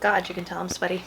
God, you can tell I'm sweaty.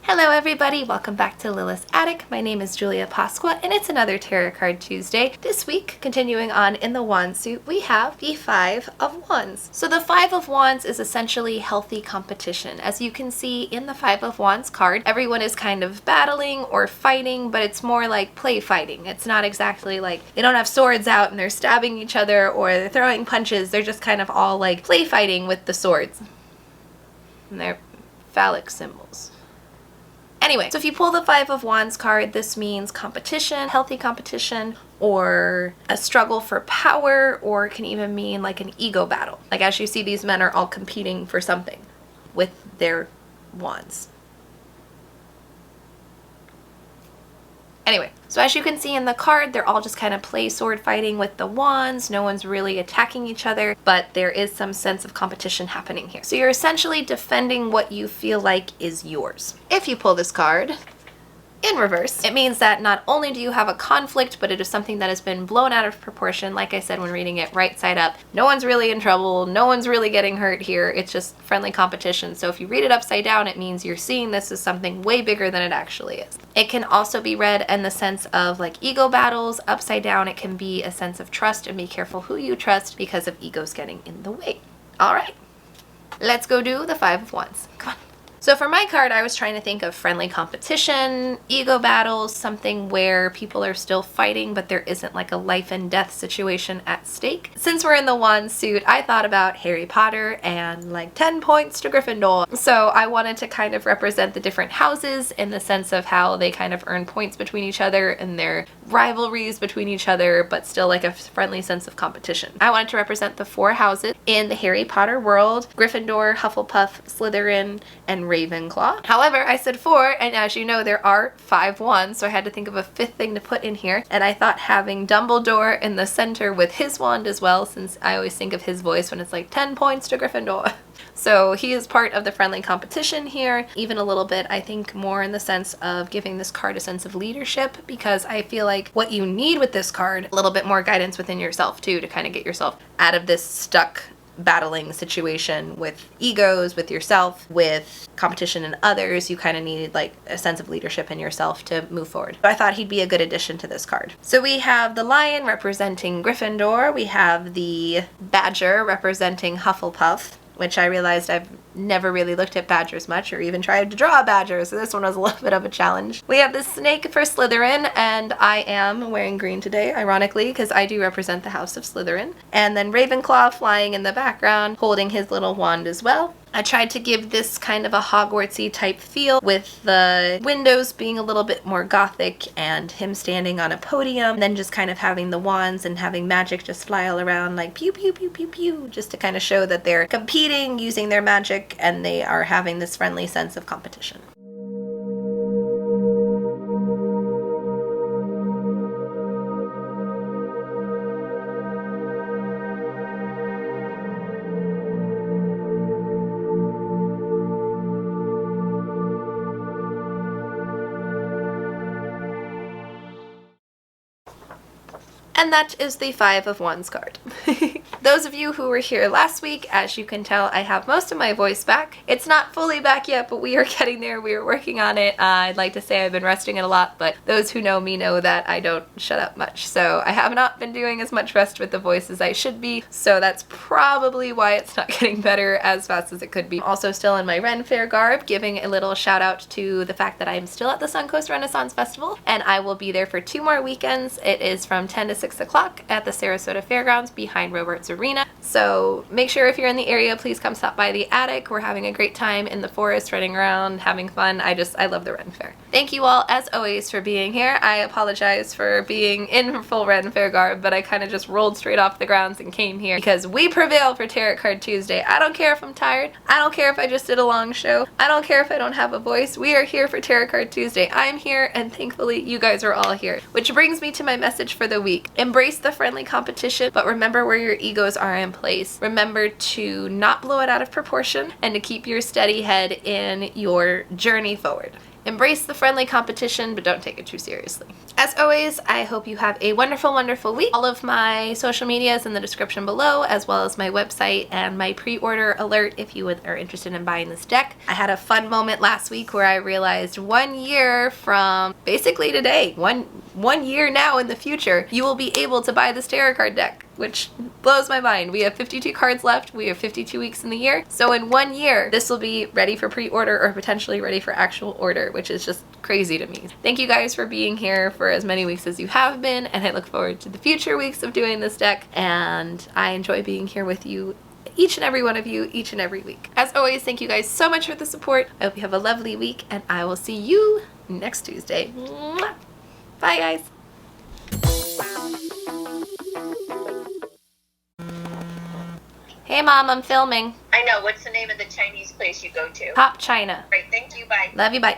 Hello everybody, welcome back to Lilith's Attic. My name is Julia Pasqua and it's another Tarot Card Tuesday. This week, continuing on in the Wand suit, we have the Five of Wands. So the Five of Wands is essentially healthy competition. As you can see in the Five of Wands card, everyone is kind of battling or fighting, but it's more like play fighting. It's not exactly like they don't have swords out and they're stabbing each other or they're throwing punches. They're just kind of all like play fighting with the swords. And they're phallic symbols. Anyway, so if you pull the Five of Wands card, this means competition, healthy competition, or a struggle for power, or it can even mean like an ego battle. Like as you see, these men are all competing for something with their wands. Anyway, so as you can see in the card, they're all just kind of play sword fighting with the wands. No one's really attacking each other, but there is some sense of competition happening here. So you're essentially defending what you feel like is yours. If you pull this card in reverse, it means that not only do you have a conflict, but it is something that has been blown out of proportion. Like I said, when reading it right side up, no one's really in trouble. No one's really getting hurt here. It's just friendly competition. So if you read it upside down, it means you're seeing this as something way bigger than it actually is. It can also be read in the sense of like ego battles. Upside down, it can be a sense of trust, and be careful who you trust because of egos getting in the way. All right, let's go do the Five of Wands. Come on. So for my card, I was trying to think of friendly competition, ego battles, something where people are still fighting, but there isn't like a life and death situation at stake. Since we're in the Wand suit, I thought about Harry Potter and like 10 points to Gryffindor. So I wanted to kind of represent the different houses in the sense of how they kind of earn points between each other and their rivalries between each other, but still like a friendly sense of competition. I wanted to represent the 4 houses in the Harry Potter world: Gryffindor, Hufflepuff, Slytherin, and Ravenclaw. However, I said 4, and as you know, there are 5 wands, so I had to think of a 5th thing to put in here, and I thought having Dumbledore in the center with his wand as well, since I always think of his voice when it's like 10 points to Gryffindor. So he is part of the friendly competition here, even a little bit, I think, more in the sense of giving this card a sense of leadership, because I feel like what you need with this card, a little bit more guidance within yourself too, to kind of get yourself out of this stuck battling situation with egos, with yourself, with competition and others. You kind of needed like a sense of leadership in yourself to move forward. I thought he'd be a good addition to this card. So we have the lion representing Gryffindor. We have the badger representing Hufflepuff, which I realized I've never really looked at badgers much or even tried to draw a badger, so this one was a little bit of a challenge. We have the snake for Slytherin, and I am wearing green today, ironically, because I do represent the House of Slytherin. And then Ravenclaw flying in the background, holding his little wand as well. I tried to give this kind of a Hogwartsy type feel, with the windows being a little bit more gothic and him standing on a podium, and then just kind of having the wands and having magic just fly all around like pew pew pew pew pew, just to kind of show that they're competing using their magic and they are having this friendly sense of competition. And that is the Five of Wands card. Those of you who were here last week, as you can tell, I have most of my voice back. It's not fully back yet, but we are getting there. We are working on it. I'd like to say I've been resting it a lot, but those who know me know that I don't shut up much. So I have not been doing as much rest with the voice as I should be. So that's probably why it's not getting better as fast as it could be. I'm also still in my Ren Fair garb, giving a little shout out to the fact that I'm still at the Suncoast Renaissance Festival, and I will be there for 2 more weekends. It is from 10 to 6 o'clock at the Sarasota Fairgrounds behind Robarts Arena. So make sure if you're in the area, please come stop by the attic. We're having a great time in the forest, running around, having fun. I love the Ren Fair. Thank you all, as always, for being here. I apologize for being in full Ren Fair garb, but I kind of just rolled straight off the grounds and came here because we prevail for Tarot Card Tuesday. I don't care if I'm tired. I don't care if I just did a long show. I don't care if I don't have a voice. We are here for Tarot Card Tuesday. I'm here, and thankfully you guys are all here. Which brings me to my message for the week. Embrace the friendly competition, but remember where your egos are in place. Remember to not blow it out of proportion and to keep your steady head in your journey forward. embrace the friendly competition, but don't take it too seriously. As always, I hope you have a wonderful, wonderful week. All of my social media is in the description below, as well as my website and my pre-order alert if you are interested in buying this deck. I had a fun moment last week where I realized 1 year from basically today, one year now in the future, you will be able to buy this tarot card deck, which blows my mind. We have 52 cards left. We have 52 weeks in the year. So in 1 year, this will be ready for pre-order or potentially ready for actual order, which is just crazy to me. Thank you guys for being here for as many weeks as you have been, and I look forward to the future weeks of doing this deck, and I enjoy being here with you, each and every one of you, each and every week. As always, thank you guys so much for the support. I hope you have a lovely week, and I will see you next Tuesday. Mwah! Bye, guys. Hey, Mom, I'm filming. I know. What's the name of the Chinese place you go to? Pop China. Great. Thank you. Bye. Love you, bye.